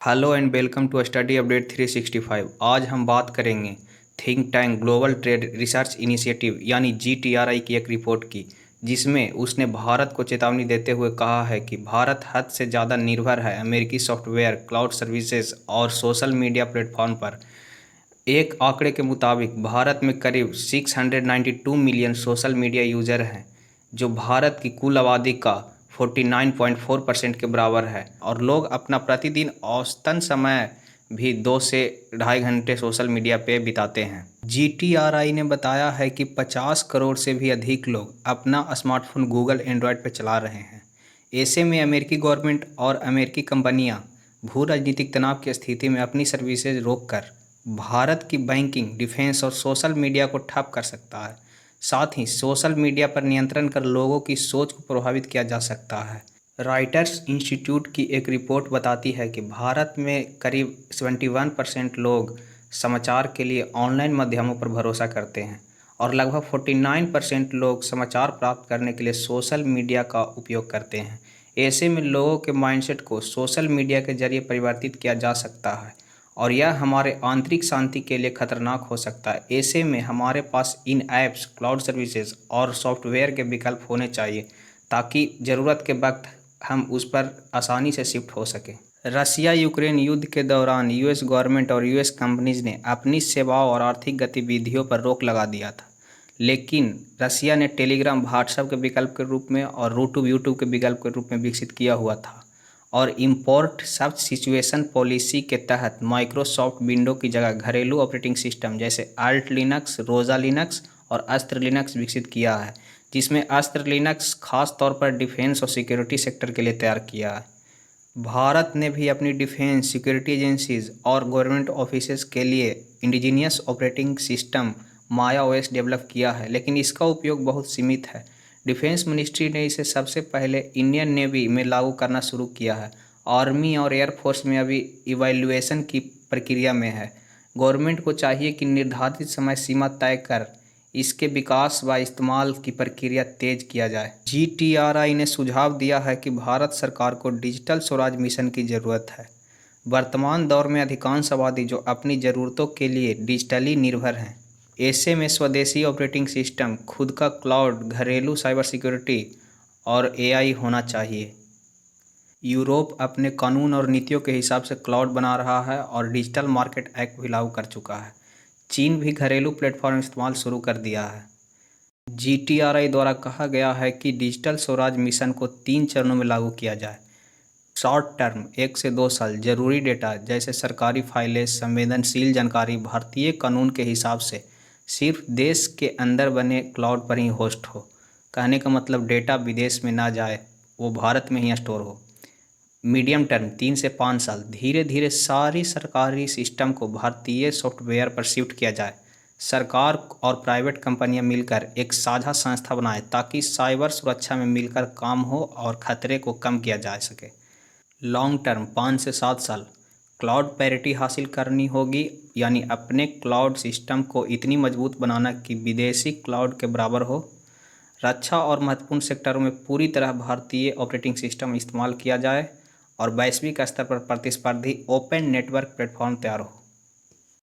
Hello and welcome to study update 365। आज हम बात करेंगे think tank global trade research initiative यानी GTRI की एक रिपोर्ट की, जिसमें उसने भारत को चेतावनी देते हुए कहा है कि भारत हद से ज़्यादा निर्भर है अमेरिकी सॉफ्टवेयर, क्लाउड सर्विसेज और सोशल मीडिया प्लेटफॉर्म पर। एक आंकड़े के मुताबिक भारत में करीब 692 मिलियन सोशल मीडिया यूज़र हैं, जो भारत की कुल आबादी का 49.4% के बराबर है, और लोग अपना प्रतिदिन औसतन समय भी 2 से ढाई घंटे सोशल मीडिया पे बिताते हैं। GTRI ने बताया है कि 50 करोड़ से भी अधिक लोग अपना स्मार्टफोन गूगल एंड्रॉयड पर चला रहे हैं। ऐसे में अमेरिकी गवर्नमेंट और अमेरिकी कंपनियां भू राजनीतिक तनाव की स्थिति में अपनी सर्विसेज रोककर भारत की बैंकिंग, डिफेंस और सोशल मीडिया को ठप कर सकता है। साथ ही सोशल मीडिया पर नियंत्रण कर लोगों की सोच को प्रभावित किया जा सकता है। रॉयटर्स इंस्टीट्यूट की एक रिपोर्ट बताती है कि भारत में करीब 71% लोग समाचार के लिए ऑनलाइन माध्यमों पर भरोसा करते हैं, और लगभग 49% लोग समाचार प्राप्त करने के लिए सोशल मीडिया का उपयोग करते हैं। ऐसे में लोगों के माइंडसेट को सोशल मीडिया के जरिए परिवर्तित किया जा सकता है, और यह हमारे आंतरिक शांति के लिए खतरनाक हो सकता है। ऐसे में हमारे पास इन ऐप्स, क्लाउड सर्विसेज और सॉफ्टवेयर के विकल्प होने चाहिए, ताकि ज़रूरत के वक्त हम उस पर आसानी से शिफ्ट हो सकें। रसिया यूक्रेन युद्ध के दौरान US गवर्नमेंट और US कंपनीज ने अपनी सेवाओं और आर्थिक गतिविधियों पर रोक लगा दिया था, लेकिन रसिया ने टेलीग्राम व्हाट्सएप के विकल्प के रूप में और रूट्यूब यूट्यूब के विकल्प के रूप में विकसित किया हुआ था, और इम्पोर्ट सब्स्टिट्यूशन पॉलिसी के तहत माइक्रोसॉफ्ट विंडो की जगह घरेलू ऑपरेटिंग सिस्टम जैसे आल्ट लिनक्स, रोजा लिनक्स और अस्त्र लिनक्स विकसित किया है, जिसमें अस्त्र लिनक्स खास तौर पर डिफेंस और सिक्योरिटी सेक्टर के लिए तैयार किया है। भारत ने भी अपनी डिफेंस, सिक्योरिटी एजेंसीज और गवर्नमेंट ऑफिसेज के लिए इंडिजीनियस ऑपरेटिंग सिस्टम माया OS डेवलप किया है, लेकिन इसका उपयोग बहुत सीमित है। डिफेंस मिनिस्ट्री ने इसे सबसे पहले इंडियन नेवी में लागू करना शुरू किया है। आर्मी और एयरफोर्स में अभी इवैल्यूएशन की प्रक्रिया में है। गवर्नमेंट को चाहिए कि निर्धारित समय सीमा तय कर इसके विकास व इस्तेमाल की प्रक्रिया तेज किया जाए। GTRI ने सुझाव दिया है कि भारत सरकार को डिजिटल स्वराज मिशन की ज़रूरत है। वर्तमान दौर में अधिकांश आबादी जो अपनी ज़रूरतों के लिए डिजिटली निर्भर हैं, ऐसे में स्वदेशी ऑपरेटिंग सिस्टम, खुद का क्लाउड, घरेलू साइबर सिक्योरिटी और AI होना चाहिए। यूरोप अपने कानून और नीतियों के हिसाब से क्लाउड बना रहा है और डिजिटल मार्केट एक्ट भी लागू कर चुका है। चीन भी घरेलू प्लेटफॉर्म इस्तेमाल शुरू कर दिया है। GTRI द्वारा कहा गया है कि डिजिटल स्वराज मिशन को 3 चरणों में लागू किया जाए। शॉर्ट टर्म 1 से 2 साल, जरूरी डेटा जैसे सरकारी फाइलें, संवेदनशील जानकारी भारतीय कानून के हिसाब से सिर्फ देश के अंदर बने क्लाउड पर ही होस्ट हो। कहने का मतलब डेटा विदेश में ना जाए, वो भारत में ही स्टोर हो। मीडियम टर्म 3 से 5 साल, धीरे धीरे सारी सरकारी सिस्टम को भारतीय सॉफ्टवेयर पर शिफ्ट किया जाए। सरकार और प्राइवेट कंपनियां मिलकर एक साझा संस्था बनाएं, ताकि साइबर सुरक्षा में मिलकर काम हो और खतरे को कम किया जा सके। लॉन्ग टर्म 5 से 7 साल, क्लाउड पैरिटी हासिल करनी होगी, यानी अपने क्लाउड सिस्टम को इतनी मजबूत बनाना कि विदेशी क्लाउड के बराबर हो। रक्षा और महत्वपूर्ण सेक्टरों में पूरी तरह भारतीय ऑपरेटिंग सिस्टम इस्तेमाल किया जाए, और वैश्विक स्तर पर प्रतिस्पर्धी ओपन नेटवर्क प्लेटफॉर्म तैयार हो।